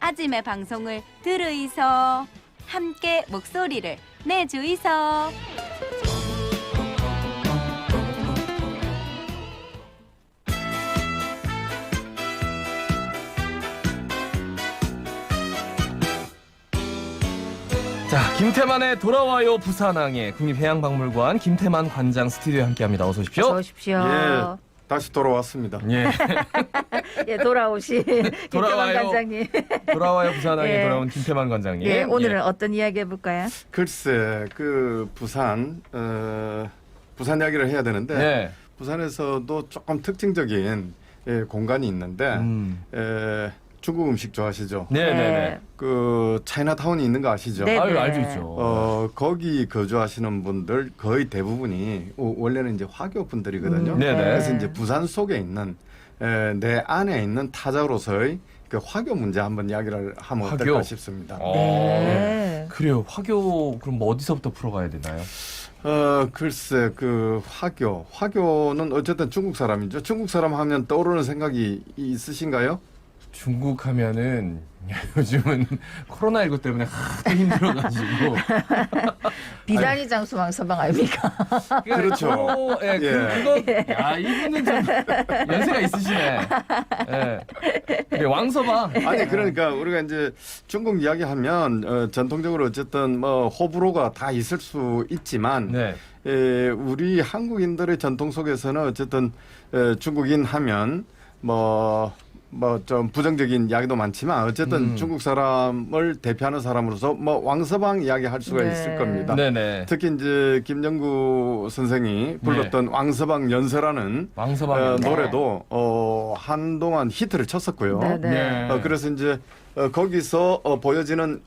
아침의 방송을 들으이소. 함께 목소리를 내주이소. 자, 김태만의 돌아와요 부산항해 국립해양박물관 김태만 관장 스튜디오에 함께합니다. 어서 오십시오. 어서 오십시오. 예, 다시 돌아왔습니다. 예, 예, 돌아오신 김태만 돌아와요. 관장님. 돌아와요 부산항에 예. 돌아온 김태만 관장님. 예, 오늘은 어떤 이야기 해볼까요? 글쎄, 그 부산 이야기를 해야 되는데 예. 부산에서도 조금 특징적인 공간이 있는데 중국 음식 좋아하시죠? 네네네. 그 차이나타운이 있는 거 아시죠? 네. 아유, 알죠, 있죠. 거기 거주하시는 분들 거의 대부분이 원래는 이제 화교 분들이거든요. 네네. 그래서 이제 부산 속에 있는 내 안에 있는 타자로서의 그 화교 문제 한번 이야기를 하면 화교? 어떨까 싶습니다. 네. 그래요. 화교 그럼 뭐 어디서부터 풀어가야 되나요? 글쎄, 그 화교는 어쨌든 중국 사람이죠. 중국 사람 하면 떠오르는 생각이 있으신가요? 중국 하면은 요즘은 코로나19 때문에 하도 힘들어가지고. 비단위 장수왕 서방 아닙니까? 그렇죠. 예, 그거, 야, 이분은 좀 연세가 있으시네. 예. 네, 왕서방. 아니, 그러니까 우리가 이제 중국 이야기하면 전통적으로 어쨌든 뭐 호불호가 다 있을 수 있지만 네. 우리 한국인들의 전통 속에서는 어쨌든 중국인 하면 뭐 좀 부정적인 이야기도 많지만 어쨌든 중국 사람을 대표하는 사람으로서 뭐 왕서방 이야기 할 수가 네. 있을 겁니다. 네네. 특히 이제 김정구 선생이 불렀던 왕서방 연서라는 왕서방. 노래도 한동안 히트를 쳤었고요. 네네. 그래서 이제 거기서 보여지는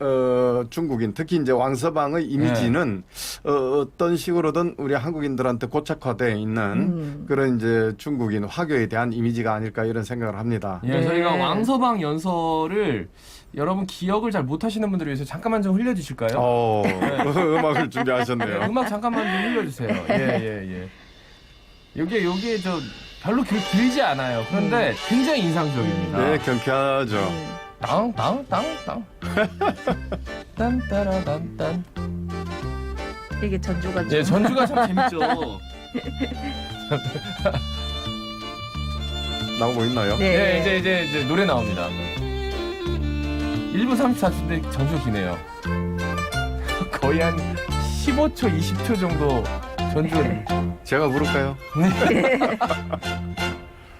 중국인, 특히 이제 왕서방의 이미지는 어떤 식으로든 우리 한국인들한테 고착화되어 있는 그런 이제 중국인 화교에 대한 이미지가 아닐까 이런 생각을 합니다. 예, 네. 저희가 왕서방 연설을 여러분 기억을 잘 못하시는 분들을 위해서 잠깐만 좀 흘려주실까요? 음악을 준비하셨네요. 음악 잠깐만 좀 흘려주세요. 예. 요게 저 별로 길지 않아요. 그런데 굉장히 인상적입니다. 네, 경쾌하죠. 땅. 딴따라딴딴. 이게 전주가 좀. 예, 전주가 참 재밌죠. 나오고 있나요? 네. 네, 이제 노래 나옵니다. 1분 34초인데 전주 기네요. 거의 한 15초, 20초 정도 전주. 제가 부를까요?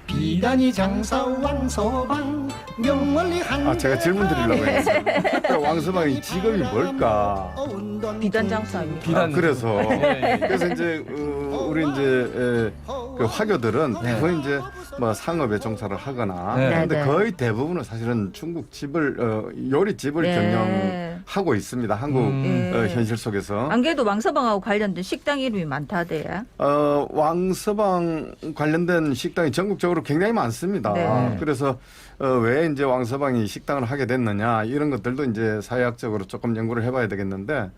비단이 장사 왕서방 명월리 한 제가 질문 드리려고 했어요. 그 왕서방의 직업이 뭘까? 비단 장수 아닙니까? 비단. 그래서 예. 그래서 이제 우리 이제 그 화교들은 대부분 이제 뭐 상업에 종사를 하거나 네. 그런데 네. 거의 대부분은 사실은 중국 집을 요리집을 네. 경영하고 있습니다. 한국 현실 속에서. 안 그래도 왕서방하고 관련된 식당 이름이 많다대요. 왕서방 관련된 식당이 전국적으로 굉장히 많습니다. 네. 그래서 왜 이제 왕서방이 식당을 하게 됐느냐 이런 것들도 이제 사회학적으로 조금 연구를 해봐야 되겠는데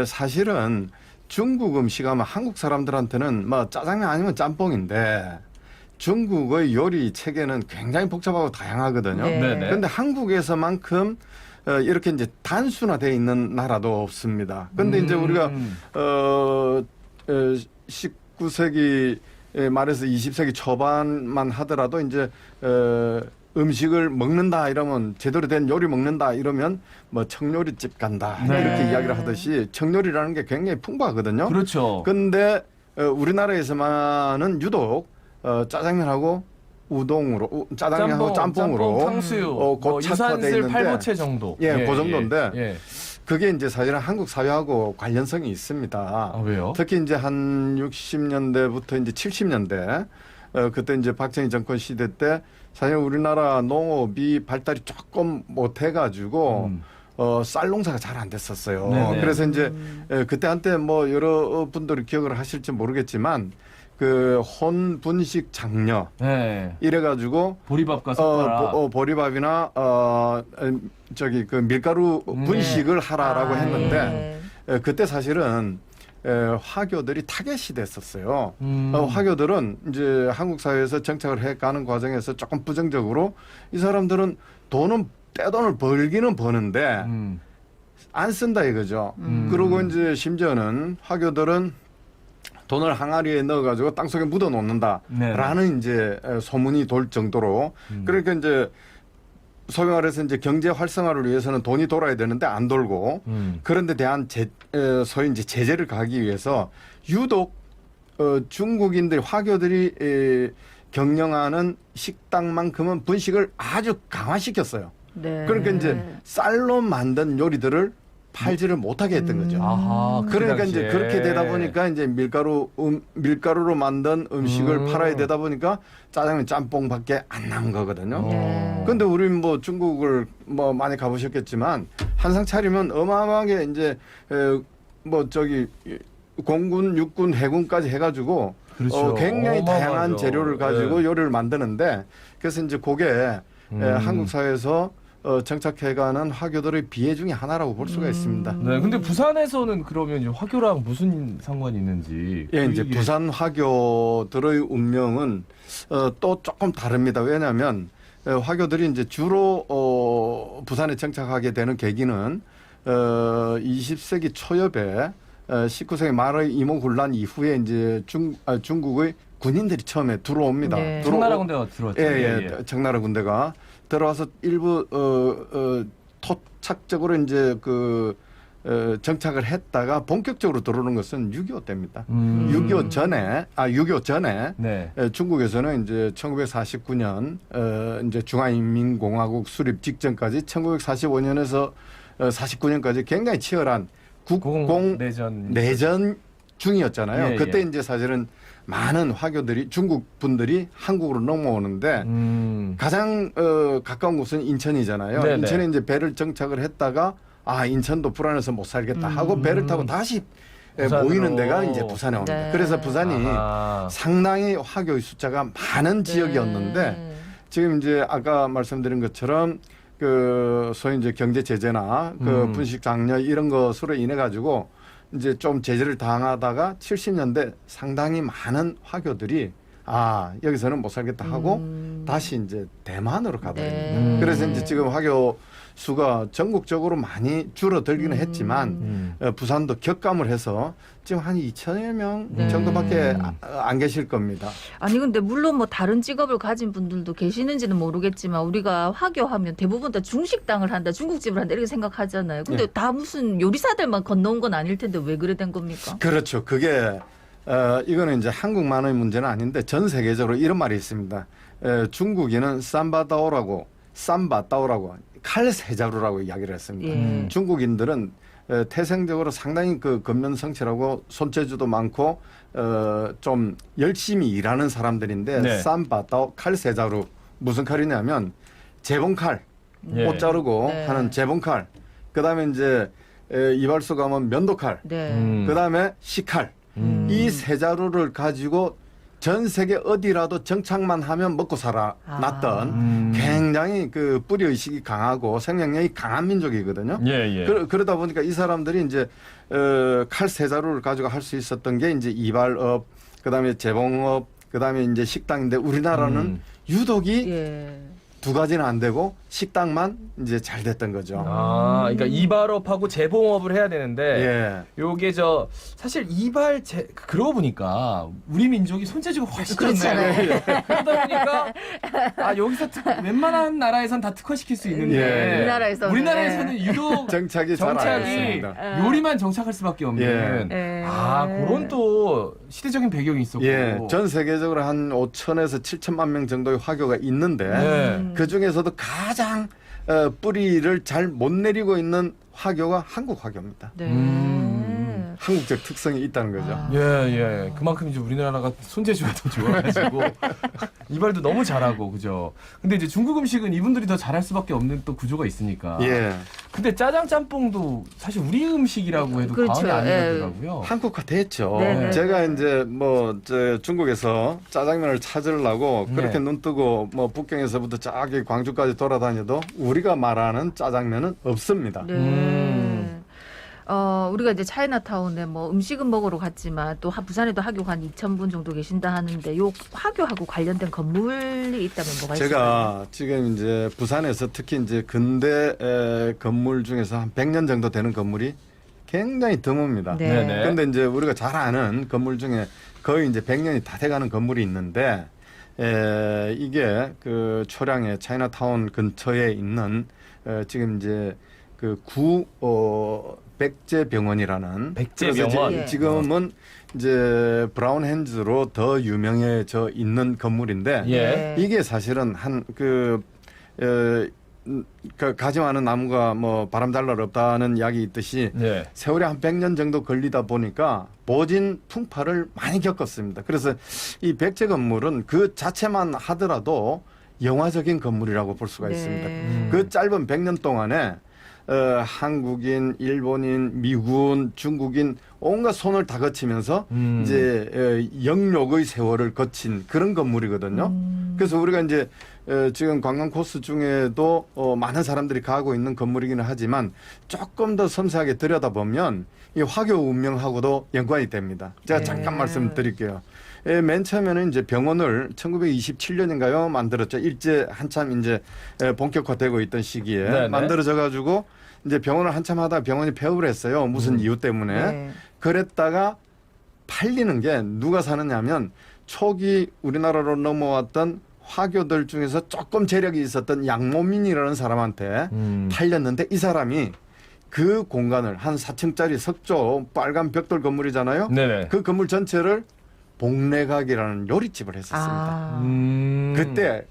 사실은 중국 음식 하면 한국 사람들한테는 뭐 짜장면 아니면 짬뽕인데 중국의 요리 체계는 굉장히 복잡하고 다양하거든요. 네. 네네. 그런데 한국에서만큼 이렇게 이제 단순화되어 있는 나라도 없습니다. 그런데 이제 우리가 19세기 말해서 20세기 초반만 하더라도 이제 음식을 먹는다 이러면 제대로 된 요리 먹는다 이러면 뭐 청요리집 간다 네. 이렇게 이야기를 하듯이 청요리라는 게 굉장히 풍부하거든요. 그렇죠. 근데 우리나라에서만은 유독 짜장면하고 우동으로 짜장면하고 짬뽕으로 짬뽕, 탕수육, 뭐 고착화돼 유산슬 있는데 8부채 정도. 그 정도인데 예. 그게 이제 사실은 한국 사회하고 관련성이 있습니다. 아, 왜요? 특히 이제 한 60년대부터 이제 70년대 그때 이제 박정희 정권 시대 때 사실 우리나라 농업이 발달이 조금 못해가지고 쌀 농사가 잘 안 됐었어요. 네네. 그래서 이제 그때 한때 뭐 여러 분들이 기억을 하실지 모르겠지만 그 혼분식 장려 네. 이래가지고 보리밥과 섞어라. 보리밥이나 저기 그 밀가루 분식을 하라라고 했는데 그때 사실은 화교들이 타겟이 됐었어요. 화교들은 이제 한국 사회에서 정착을 해가는 과정에서 조금 부정적으로 이 사람들은 돈은 떼돈을 벌기는 버는데 안 쓴다 이거죠. 그리고 이제 심지어는 화교들은 돈을 항아리에 넣어가지고 땅속에 묻어 놓는다라는 이제 소문이 돌 정도로 그러니까 이제 소위 말해서 이제 경제 활성화를 위해서는 돈이 돌아야 되는데 안 돌고 그런 데 대한 소위 이제 제재를 가기 위해서 유독 중국인들 화교들이 경영하는 식당만큼은 분식을 아주 강화시켰어요. 네. 그러니까 이제 쌀로 만든 요리들을 팔지를 못하게 했던 거죠. 아하, 그 그러니까 당시에. 이제 그렇게 되다 보니까 이제 밀가루로 만든 음식을 팔아야 되다 보니까 짜장면 짬뽕밖에 안 나온 거거든요. 네. 근데 우리 뭐 중국을 뭐 많이 가보셨겠지만 한상 차리면 어마어마하게 이제 뭐 저기 공군, 육군, 해군까지 해가지고 그렇죠. 굉장히 다양한 어마어마하죠. 재료를 가지고 네. 요리를 만드는데 그래서 이제 그게 한국 사회에서 정착해가는 화교들의 비애 중에 하나라고 볼 수가 있습니다. 네, 근데 부산에서는 그러면 이제 화교랑 무슨 상관이 있는지. 예, 그 이제 얘기- 부산 화교들의 운명은 또 조금 다릅니다. 왜냐하면 화교들이 이제 주로 부산에 정착하게 되는 계기는 20세기 초엽에 19세기 말의 이모군란 이후에 이제 중국의 군인들이 처음에 들어옵니다. 네. 청나라 군대가 들어왔죠. 예. 청나라 군대가 들어와서 일부 토착적으로 이제 정착을 했다가 본격적으로 들어오는 것은 6.25 때입니다. 6.25 전에 네. 중국에서는 이제 1949년 이제 중화인민공화국 수립 직전까지 1945년에서 49년까지 굉장히 치열한 국공 내전 중이었잖아요. 예, 그때 예. 이제 사실은 많은 화교들이 중국 분들이 한국으로 넘어오는데 가장 가까운 곳은 인천이잖아요. 네네. 인천에 이제 배를 정착을 했다가 인천도 불안해서 못 살겠다 하고 배를 타고 다시 부산으로. 모이는 데가 이제 부산에 옵니다. 네. 그래서 부산이 아하. 상당히 화교의 숫자가 많은 지역이었는데 지금 이제 아까 말씀드린 것처럼 소위 이제 경제 제재나 분식 장려 이런 것으로 인해 가지고 이제 좀 제재를 당하다가 70년대 상당히 많은 화교들이 여기서는 못 살겠다 하고 다시 이제 대만으로 가버립니다. 네. 그래서 이제 지금 화교 수가 전국적으로 많이 줄어들기는 했지만 부산도 격감을 해서 지금 한 2천여 명 네. 정도밖에 안 계실 겁니다. 아니 근데 물론 뭐 다른 직업을 가진 분들도 계시는지는 모르겠지만 우리가 화교하면 대부분 다 중식당을 한다, 중국집을 한다 이렇게 생각하잖아요. 근데 네. 다 무슨 요리사들만 건너온 건 아닐 텐데 왜 그래 된 겁니까? 그렇죠. 그게 이거는 이제 한국만의 문제는 아닌데 전 세계적으로 이런 말이 있습니다. 중국인은 삼바다오라고 칼세자루라고 이야기를 했습니다. 예. 중국인들은 태생적으로 상당히 근면성실하고 손재주도 많고 좀 열심히 일하는 사람들인데 네. 쌈바다오 칼세자루 무슨 칼이냐면 재봉칼 예. 옷 자르고 네. 하는 재봉칼 그다음에 이제 이발소 가면 면도칼 네. 그다음에 식칼 이 세 자루를 가지고 전 세계 어디라도 정착만 하면 먹고 살아났던 굉장히 뿌리 의식이 강하고 생명력이 강한 민족이거든요. 예. 그러다 보니까 이 사람들이 이제 칼 세 자루를 가지고 할 수 있었던 게 이제 이발업, 그다음에 재봉업, 그다음에 이제 식당인데 우리나라는 유독이 예. 두 가지는 안 되고 식당만 이제 잘 됐던 거죠. 그러니까 이발업하고 재봉업을 해야 되는데 예. 요게 사실 그러고 보니까 우리 민족이 손재주가 훨씬 좋네요. 그러다 보니까 여기서 웬만한 나라에선 다 특화시킬 수 있는데 예. 우리나라에서는 유독 정착이 잘 안 정착이 됐습니다. 요리만 정착할 수밖에 없는 예. 그런 또 시대적인 배경이 있었고 예, 전 세계적으로 한 5천에서 7천만 명 정도의 화교가 있는데 네. 그 중에서도 가장 뿌리를 잘 못 내리고 있는 화교가 한국 화교입니다. 네. 한국적 특성이 있다는 거죠. 예. 그만큼 이제 우리나라가 손재주가 더 좋아가지고 이발도 너무 잘하고 그죠. 근데 이제 중국 음식은 이분들이 더 잘할 수밖에 없는 또 구조가 있으니까. 예, 근데 짜장 짬뽕도 사실 우리 음식이라고 해도 그렇죠. 과언이 예. 아니더라고요. 한국화 됐죠. 네. 제가 이제 중국에서 짜장면을 찾으려고 그렇게 네. 눈 뜨고 북경에서부터 저기 광주까지 돌아다녀도 우리가 말하는 짜장면은 없습니다. 네. 우리가 이제 차이나타운에 뭐 음식은 먹으러 갔지만 또 부산에도 학교가 한 2,000분 정도 계신다 하는데 요 화교하고 관련된 건물이 있다면 뭐가 있을까요? 제가 지금 이제 부산에서 특히 이제 근대 건물 중에서 한 100년 정도 되는 건물이 굉장히 드뭅니다. 네. 네네. 근데 이제 우리가 잘 아는 건물 중에 거의 이제 100년이 다 돼가는 건물이 있는데 이게 그 초량의 차이나타운 근처에 있는 지금 이제 그 백제병원이라는 백제병원. 그래서 이제 예. 지금은 이제 브라운 핸즈로 더 유명해져 있는 건물인데 예. 이게 사실은 그 가지 많은 나무가 뭐 바람 잘 날 없다는 이야기 있듯이 예. 세월이 한 100년 정도 걸리다 보니까 보진 풍파를 많이 겪었습니다. 그래서 이 백제 건물은 그 자체만 하더라도 영화적인 건물이라고 볼 수가 네. 있습니다. 그 짧은 100년 동안에 한국인, 일본인, 미군, 중국인 온갖 손을 다 거치면서 이제 영록의 세월을 거친 그런 건물이거든요. 그래서 우리가 이제 지금 관광 코스 중에도 많은 사람들이 가고 있는 건물이기는 하지만 조금 더 섬세하게 들여다보면 이 화교 운명하고도 연관이 됩니다. 제가 네. 잠깐 말씀드릴게요. 맨 처음에는 이제 병원을 1927년인가요 만들었죠. 일제 한참 이제 본격화되고 있던 시기에 네네. 만들어져 가지고 이제 병원을 한참 하다가 병원이 폐업을 했어요. 무슨 이유 때문에. 네. 그랬다가 팔리는 게 누가 사느냐면 초기 우리나라로 넘어왔던 화교들 중에서 조금 재력이 있었던 양모민이라는 사람한테 팔렸는데 이 사람이 그 공간을 한 4층짜리 석조 빨간 벽돌 건물이잖아요. 네네. 그 건물 전체를 복례각이라는 요리집을 했었습니다. 그때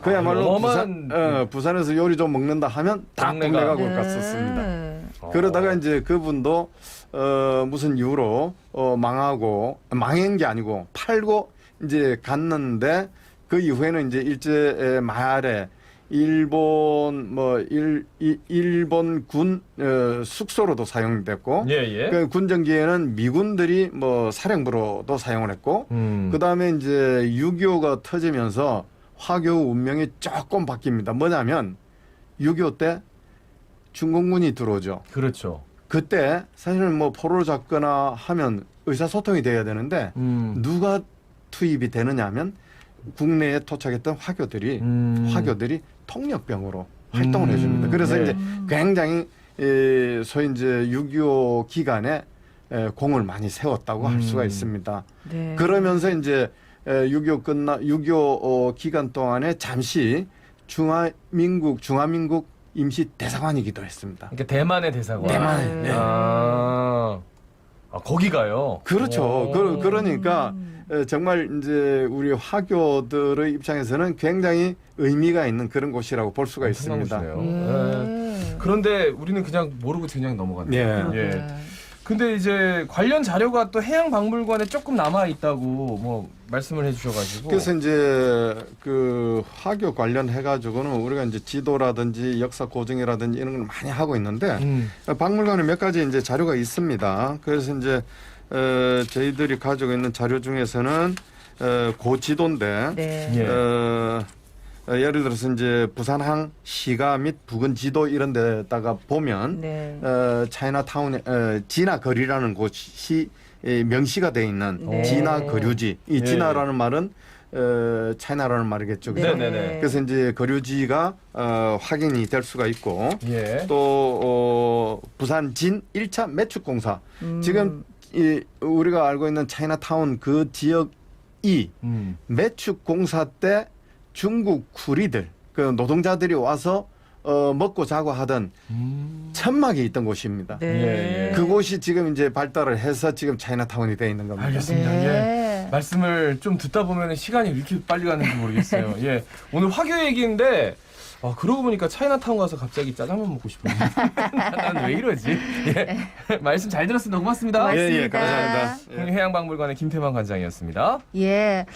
그야말로 어마어마한 부산에서 요리 좀 먹는다 하면 다 복례각. 복례각을 갔었습니다. 네. 그러다가 이제 그분도 무슨 이유로 망한 게 아니고 팔고 이제 갔는데 그 이후에는 이제 일제 말에 일본 군 숙소로도 사용됐고 예예. 그 군정기에는 미군들이 뭐 사령부로도 사용을 했고 그다음에 이제 6.25가 터지면서 화교 운명이 조금 바뀝니다. 뭐냐면 6.25 때 중공군이 들어오죠. 그렇죠. 그때 사실은 뭐 포로를 잡거나 하면 의사소통이 돼야 되는데 누가 투입이 되느냐 하면 국내에 토착했던 화교들이 통역병으로 활동을 해줍니다. 그래서 네. 이제 굉장히 소위 이제 6.25 기간에 공을 많이 세웠다고 할 수가 있습니다. 네. 그러면서 이제 6.25 기간 동안에 잠시 중화민국 임시 대사관이기도 했습니다. 그러니까 대만의 대사관. 대만에. 네. 거기가요. 그렇죠. 그러니까 정말 이제 우리 화교들의 입장에서는 굉장히 의미가 있는 그런 곳이라고 볼 수가 있습니다. 예. 그런데 우리는 그냥 모르고 그냥 넘어갔네요. 예. 예. 근데 이제 관련 자료가 또 해양박물관에 조금 남아 있다고 뭐 말씀을 해주셔가지고. 그래서 이제 그 화교 관련해 가지고는 우리가 이제 지도라든지 역사 고증이라든지 이런 걸 많이 하고 있는데 박물관에 몇 가지 이제 자료가 있습니다. 그래서 이제 저희들이 가지고 있는 자료 중에서는 고지도인데 네. 예. 예를 들어서 이제 부산항 시가 및 부근 지도 이런 데다가 보면 네. 차이나타운에 진화거리라는 곳이 명시가 돼 있는 네. 진화거류지. 이 예. 진화라는 말은 차이나라는 말이겠죠. 그죠? 네네네. 그래서 이제 거류지가 확인이 될 수가 있고 예. 또 부산 진 1차 매축공사. 지금 우리가 알고 있는 차이나타운 그 지역이 매축공사 때 중국 쿠리들 그 노동자들이 와서 먹고 자고 하던 천막이 있던 곳입니다. 네. 예. 그곳이 지금 이제 발달을 해서 지금 차이나타운이 되어 있는 겁니다. 알겠습니다. 예. 네. 말씀을 좀 듣다 보면 시간이 왜 이렇게 빨리 가는지 모르겠어요. 예. 오늘 화교 얘기인데 그러고 보니까 차이나타운 가서 갑자기 짜장면 먹고 싶어요. 난 왜 이러지? 예. 말씀 잘 들었습니다. 고맙습니다. 고맙습니다. 예, 감사합니다. 국립해양박물관의 김태만 관장이었습니다. 예.